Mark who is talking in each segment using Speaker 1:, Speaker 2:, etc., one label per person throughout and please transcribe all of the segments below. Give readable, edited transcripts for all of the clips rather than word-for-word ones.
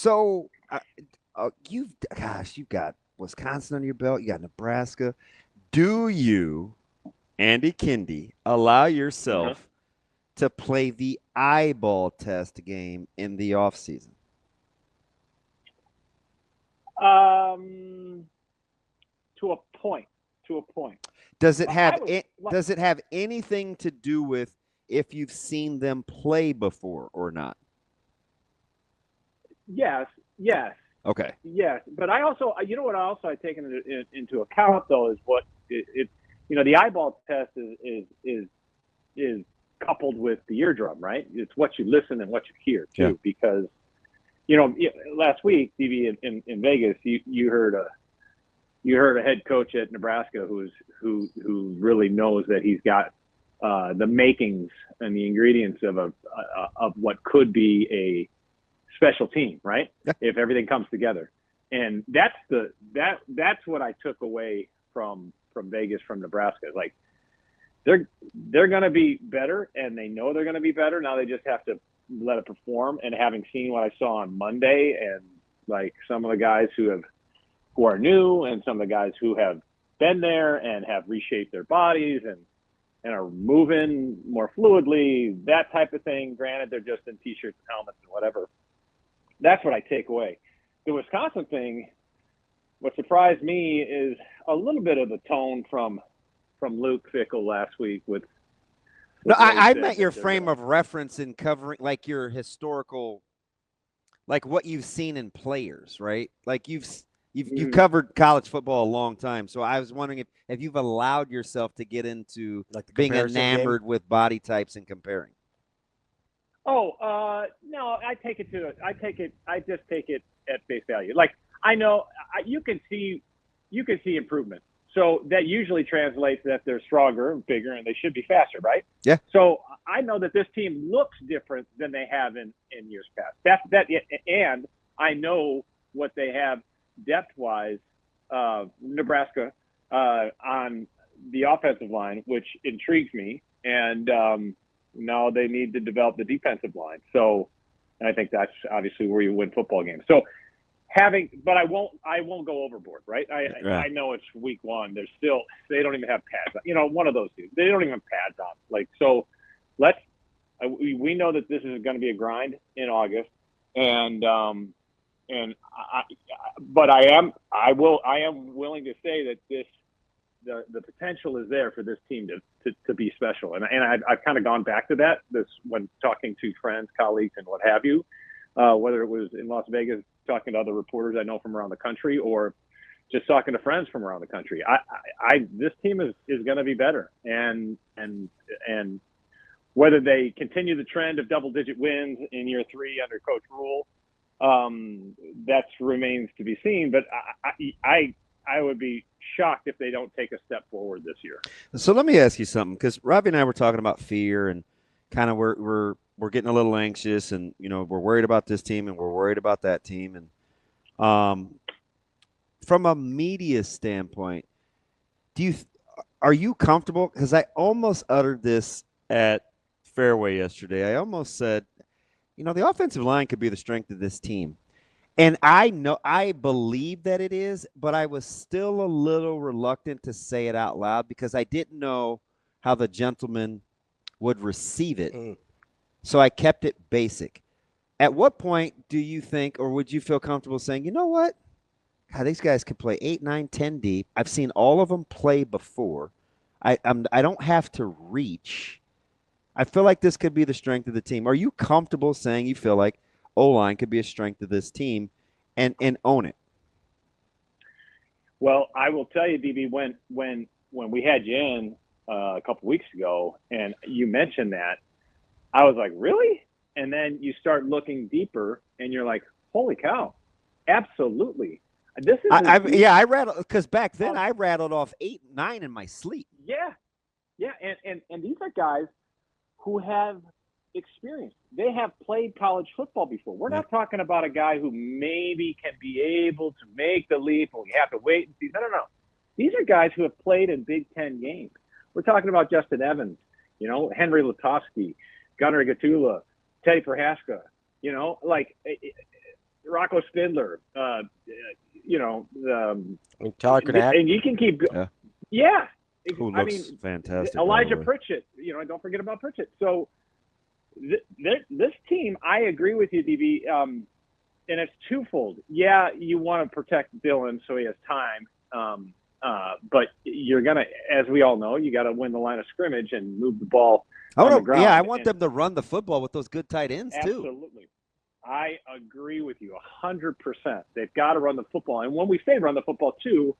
Speaker 1: So you've got Wisconsin on your belt. You got Nebraska. Do you, Andy Kendeigh, allow
Speaker 2: Uh-huh.
Speaker 1: yourself to play the eyeball test game in the off season?
Speaker 2: Um, to a point. To a point.
Speaker 1: Does it
Speaker 2: I
Speaker 1: have
Speaker 2: was
Speaker 1: it? Does it have anything to do with if you've seen them play before or not?
Speaker 2: yes, yes,
Speaker 1: Okay.
Speaker 2: yes. But I also, what also I take into account though is what the eyeball test is coupled with the eardrum, right? It's what you listen and what you hear
Speaker 1: Yeah.
Speaker 2: too, because last week, DB in Vegas, you heard a head coach at Nebraska who really knows that he's got the makings and the ingredients of what could be a special team, right?
Speaker 1: Yeah.
Speaker 2: If everything comes together, and that's what I took away from Vegas, from Nebraska. Like they're going to be better, and they know they're going to be better. Now they just have to let it perform. And having seen what I saw on Monday, and like some of the guys who are new, and some of the guys who have been there and have reshaped their bodies and are moving more fluidly, that type of thing. Granted, they're just in t-shirts and helmets and whatever. That's what I take away. The Wisconsin thing, what surprised me is a little bit of the tone from Luke Fickle last week
Speaker 1: No,
Speaker 2: what he
Speaker 1: I
Speaker 2: said
Speaker 1: meant
Speaker 2: that
Speaker 1: your
Speaker 2: they're going
Speaker 1: frame
Speaker 2: to.
Speaker 1: of reference in covering like your historical, like what you've seen in players, right? Like you've
Speaker 2: Mm,
Speaker 1: covered college football a long time, so I was wondering if you've allowed yourself to get into
Speaker 3: Like the
Speaker 1: being
Speaker 3: comparison game.
Speaker 1: enamored with body types and comparing.
Speaker 2: oh, no, I just take it at face value. Like I know you can see improvement. So that usually translates that they're stronger and bigger and they should be faster, right?
Speaker 1: Yeah.
Speaker 2: So I know that this team looks different than they have in years past. And I know what they have depth wise, Nebraska on the offensive line, which intrigues me. And now they need to develop the defensive line. So, and I think that's obviously where you win football games. So but I won't go overboard, right?
Speaker 1: Yeah.
Speaker 2: I know it's week one. They don't even have pads on. One of those two. They don't even have pads on. Like, so let's, we know that this is going to be a grind in August, and but I am willing to say that the potential is there for this team to be special. And I've kind of gone back to that this when talking to friends, colleagues, and what have you, whether it was in Las Vegas, talking to other reporters I know from around the country, or just talking to friends from around the country. This team is going to be better, and whether they continue the trend of double-digit wins in year three under Coach Rule, that remains to be seen. But I would be shocked if they don't take a step forward this year.
Speaker 1: So let me ask you something, because Ravi and I were talking about fear and kind of we're getting a little anxious, and we're worried about this team and we're worried about that team, and from a media standpoint, do you are you comfortable? Because I almost uttered this at Fairway yesterday. I almost said, the offensive line could be the strength of this team. And I believe that it is, but I was still a little reluctant to say it out loud because I didn't know how the gentleman would receive it. So I kept it basic. At what point do you think, or would you feel comfortable saying, you know what? God, these guys could play 8, 9, 10 deep. I've seen all of them play before. I don't have to reach. I feel like this could be the strength of the team. Are you comfortable saying you feel like O-line could be a strength of this team and own it?
Speaker 2: Well, I will tell you, DB, when we had you in a couple weeks ago, and you mentioned that, I was like, really? And then you start looking deeper, and you're like, holy cow, absolutely. This is
Speaker 1: I rattled because back then I rattled off 8, 9 in my sleep.
Speaker 2: Yeah, yeah, and these are guys who have experience. They have played college football before. We're not talking about a guy who maybe can be able to make the leap, and we have to wait and see. No. These are guys who have played in Big Ten games. We're talking about Justin Evans, Henry Lutovsky, Gunnar Gatula, Teddy Prohaska. Rocco Spindler,
Speaker 3: Tyler Knack.
Speaker 2: and you can keep yeah.
Speaker 1: Who looks fantastic.
Speaker 2: Elijah Pritchett, don't forget about Pritchett. So this team, I agree with you, DB, and it's twofold. Yeah, you want to protect Dylan so he has time, but you're going to, as we all know, you got to win the line of scrimmage and move the ball on the ground.
Speaker 1: Yeah, I want them to run the football with those good tight ends, too.
Speaker 2: Absolutely. I agree with you 100%. They've got to run the football. And when we say run the football, too,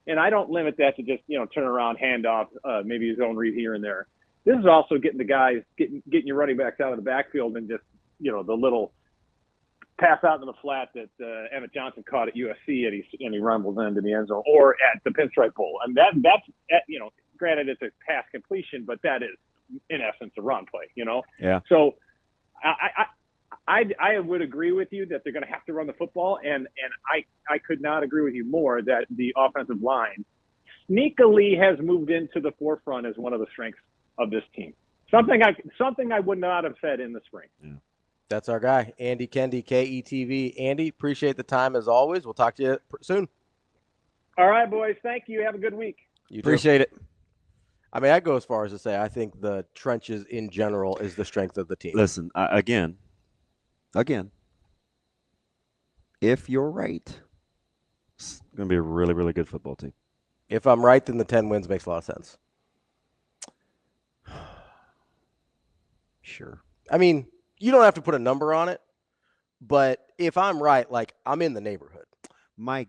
Speaker 2: and I don't limit that to just, turn around, hand off, maybe his own read here and there. This is also getting the guys, getting your running backs out of the backfield and just, the little pass out in the flat that Emmett Johnson caught at USC and he rumbles into the end zone or at the Pinstripe Bowl. And that's granted it's a pass completion, but that is in essence a run play,
Speaker 1: Yeah.
Speaker 2: So I would agree with you that they're going to have to run the football, and I could not agree with you more that the offensive line sneakily has moved into the forefront as one of the strengths of this team. Something I would not have said in the spring.
Speaker 1: Yeah.
Speaker 3: That's our guy, Andy Kendeigh, KETV. Andy, appreciate the time as always. We'll talk to you soon.
Speaker 2: All right, boys. Thank you. Have a good week.
Speaker 3: You
Speaker 1: appreciate it.
Speaker 3: I mean, I go as far as to say I think the trenches in general is the strength of the team.
Speaker 1: Listen, again, if you're right, it's going to be a really, really good football team.
Speaker 3: If I'm right, then the 10 wins makes a lot of sense.
Speaker 1: Sure.
Speaker 3: I mean, you don't have to put a number on it, but if I'm right, I'm in the neighborhood.
Speaker 1: My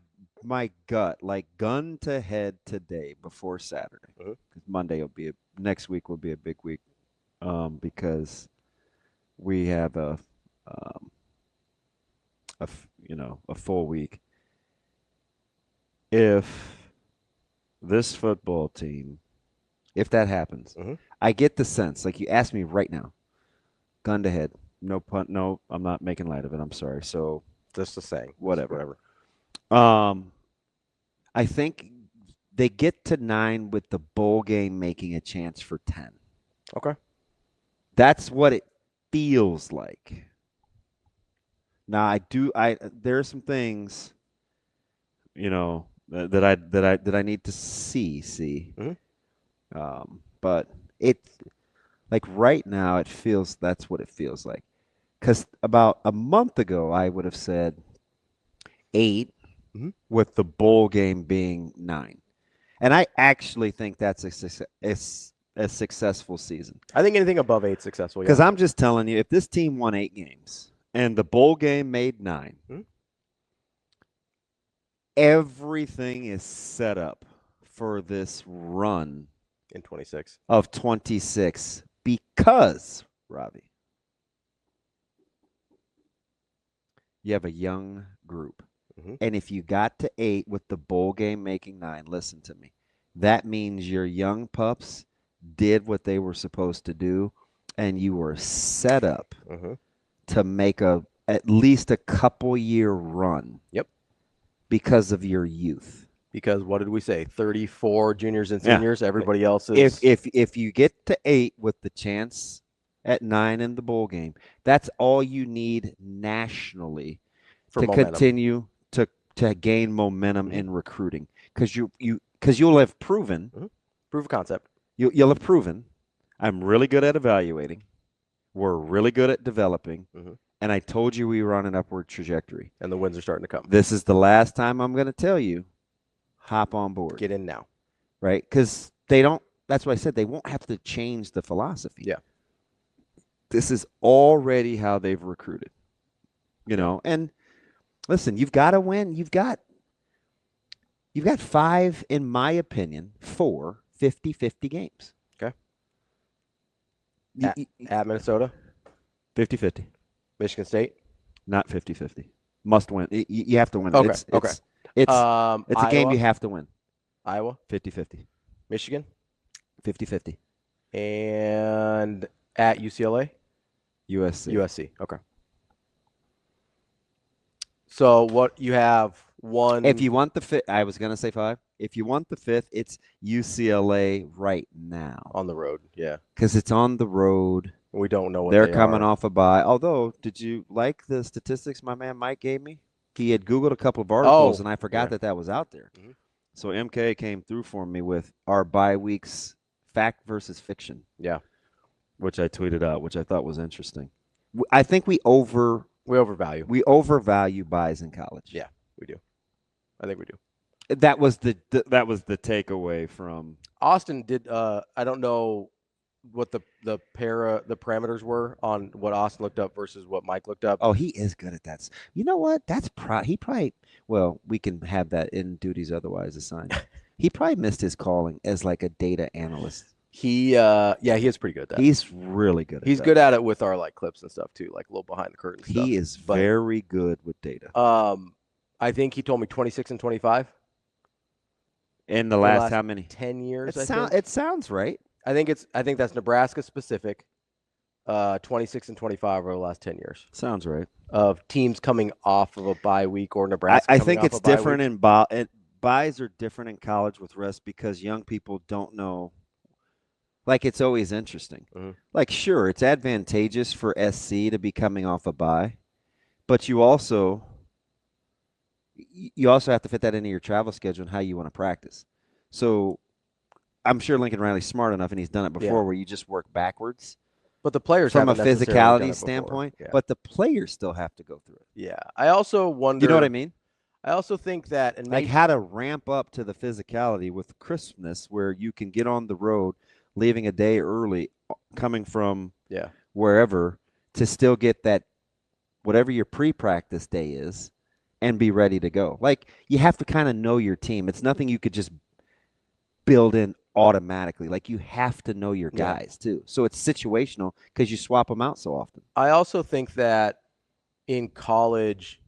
Speaker 1: gut, gun to head today before Saturday.
Speaker 3: Uh-huh.
Speaker 1: Monday next week will be a big week, because we have a full week. If this football team, if that happens, I get the sense, you asked me right now, gun to head, no punt, no, I'm not making light of it. I'm sorry. So
Speaker 3: just the saying,
Speaker 1: whatever. I think they get to 9 with the bowl game making a chance for 10.
Speaker 3: Okay.
Speaker 1: That's what it feels like. Now there are some things, that I need to see. But right now it feels, that's what it feels like. Because about a month ago I would have said 8 with the bowl game being 9, and I actually think that's a successful season.
Speaker 3: I think anything above 8 is successful.
Speaker 1: Because I'm just telling you, if this team won 8 games and the bowl game made 9, everything is set up for this run
Speaker 3: in 26
Speaker 1: of 26 because, Ravi, you have a young group. And if you got to 8 with the bowl game making 9, listen to me, that means your young pups did what they were supposed to do, and you were set up to make at least a couple year run.
Speaker 3: Yep.
Speaker 1: Because of your youth.
Speaker 3: Because what did we say? 34 juniors and seniors. Yeah. Everybody else is.
Speaker 1: If you get to 8 with the chance at 9 in the bowl game, that's all you need nationally to continue to gain momentum in recruiting. Because you'll have proven
Speaker 3: proof of concept.
Speaker 1: You'll have proven I'm really good at evaluating. We're really good at developing. And I told you we were on an upward trajectory.
Speaker 3: And the wins are starting to come.
Speaker 1: This is the last time I'm going to tell you, hop on board.
Speaker 3: Get in now.
Speaker 1: Right? Because that's why I said they won't have to change the philosophy.
Speaker 3: Yeah.
Speaker 1: This is already how they've recruited. And listen, you've got to win. You've got 5, in my opinion, 4 50-50 games.
Speaker 3: Okay. At Minnesota?
Speaker 1: 50-50.
Speaker 3: Michigan State?
Speaker 1: Not 50-50. Must win. You have to win.
Speaker 3: Okay.
Speaker 1: It's a game you have to win.
Speaker 3: Iowa?
Speaker 1: 50-50.
Speaker 3: Michigan?
Speaker 1: 50-50.
Speaker 3: And at UCLA?
Speaker 1: USC.
Speaker 3: Okay. So what you have one.
Speaker 1: If you want the 5th, I was going to say 5. If you want the 5th, it's UCLA right now.
Speaker 3: On the road, yeah.
Speaker 1: Because it's on the road.
Speaker 3: We don't know what
Speaker 1: They're
Speaker 3: they
Speaker 1: coming
Speaker 3: are.
Speaker 1: off a bye. Although, did you like the statistics my man Mike gave me? He had Googled a couple of articles, and I forgot that was out there.
Speaker 3: Mhm.
Speaker 1: So MK came through for me with our bye weeks fact versus fiction.
Speaker 3: Yeah.
Speaker 1: Which I tweeted out, which I thought was interesting. I think we overvalue buys in college.
Speaker 3: Yeah, we do. I think we do.
Speaker 1: That was the takeaway from
Speaker 3: Austin. Did I don't know what the parameters were on what Austin looked up versus what Mike looked up.
Speaker 1: Oh, he is good at that. You know what? He probably, well, we can have that in duties otherwise assigned. He probably missed his calling as like a data analyst.
Speaker 3: He is pretty good at that.
Speaker 1: He's really good at that.
Speaker 3: He's good at it with our like clips and stuff too, like a little behind the curtain stuff.
Speaker 1: He is very good with data.
Speaker 3: I think he told me 26 and 25.
Speaker 1: In the last how many?
Speaker 3: 10 years.
Speaker 1: It sounds right.
Speaker 3: I think that's Nebraska specific. 26 and 25 over the last 10 years.
Speaker 1: Sounds right.
Speaker 3: Of teams coming off of a bye week or Nebraska.
Speaker 1: I think it's different in buys are different in college with rest because young people don't know. Like, it's always interesting.
Speaker 3: Mm-hmm.
Speaker 1: Like, sure, it's advantageous for SC to be coming off a bye, but you also have to fit that into your travel schedule and how you want to practice. So I'm sure Lincoln Riley's smart enough, and he's done it before, where you just work backwards.
Speaker 3: But the players
Speaker 1: from a
Speaker 3: haven't necessarily done
Speaker 1: physicality
Speaker 3: it
Speaker 1: standpoint,
Speaker 3: before. Yeah.
Speaker 1: but the players still have to go through it.
Speaker 3: Yeah. I also wonder.
Speaker 1: You know what I mean?
Speaker 3: I also think that, and
Speaker 1: like how to ramp up to the physicality with crispness, where you can get on the road, leaving a day early, coming from wherever, to still get that whatever your pre-practice day is, and be ready to go. Like, you have to kind of know your team. It's nothing you could just build in automatically. Like, you have to know your guys too. So it's situational because you swap them out so often.
Speaker 3: I also think that in college,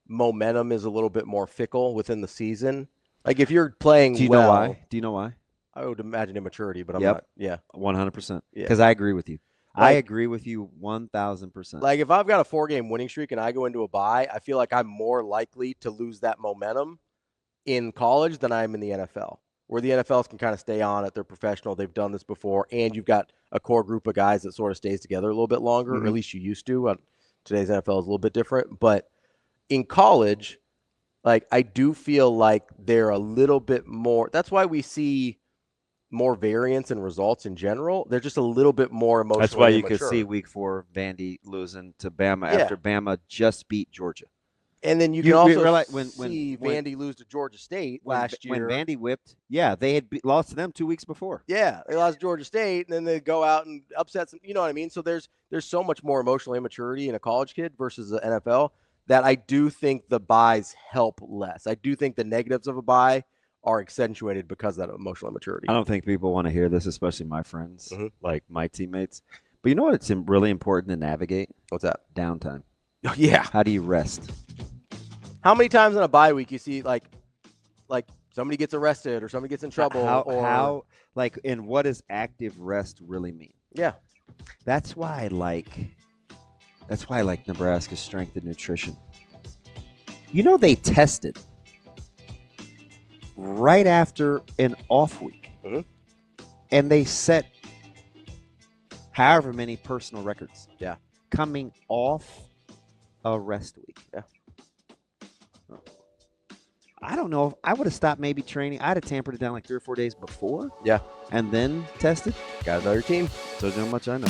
Speaker 3: momentum is a little bit more fickle within the season. Like, if you're playing
Speaker 1: Do you know why? Do you know why?
Speaker 3: I would imagine immaturity, but I'm not. Yeah.
Speaker 1: 100%. Because I agree with you. I agree with you 1,000%.
Speaker 3: Like, if I've got a 4-game winning streak and I go into a bye, I feel like I'm more likely to lose that momentum in college than I am in the NFL, where the NFLs can kind of stay on it. They're professional. They've done this before. And you've got a core group of guys that sort of stays together a little bit longer, or at least you used to. Today's NFL is a little bit different. But in college, like, I do feel like they're a little bit more. That's why we see more variance in results in general. They're just a little bit more emotional.
Speaker 1: That's why you could see week 4 Vandy losing to Bama after Bama just beat Georgia.
Speaker 3: And then you can also see Vandy lose to Georgia State last year.
Speaker 1: When Vandy whipped, they had lost to them 2 weeks before.
Speaker 3: Yeah, they lost to Georgia State, and then they go out and upset some. You know what I mean? So there's so much more emotional immaturity in a college kid versus the NFL that I do think the buys help less. I do think the negatives of a buy are accentuated because of that emotional immaturity.
Speaker 1: I don't think people want to hear this, especially my friends, like my teammates. But you know what? It's really important to navigate.
Speaker 3: What's that?
Speaker 1: Downtime.
Speaker 3: Yeah.
Speaker 1: How do you rest?
Speaker 3: How many times in a bye week you see like somebody gets arrested or somebody gets in trouble?
Speaker 1: And what does active rest really mean?
Speaker 3: Yeah.
Speaker 1: That's why I like Nebraska's strength and nutrition. You know, they tested right after an off week, and they set however many personal records.
Speaker 3: Yeah,
Speaker 1: coming off a rest week.
Speaker 3: Yeah,
Speaker 1: I don't know if I would have stopped maybe training. I'd have tampered it down like 3 or 4 days before.
Speaker 3: Yeah,
Speaker 1: and then tested.
Speaker 3: Got to know your team.
Speaker 1: So how much I know.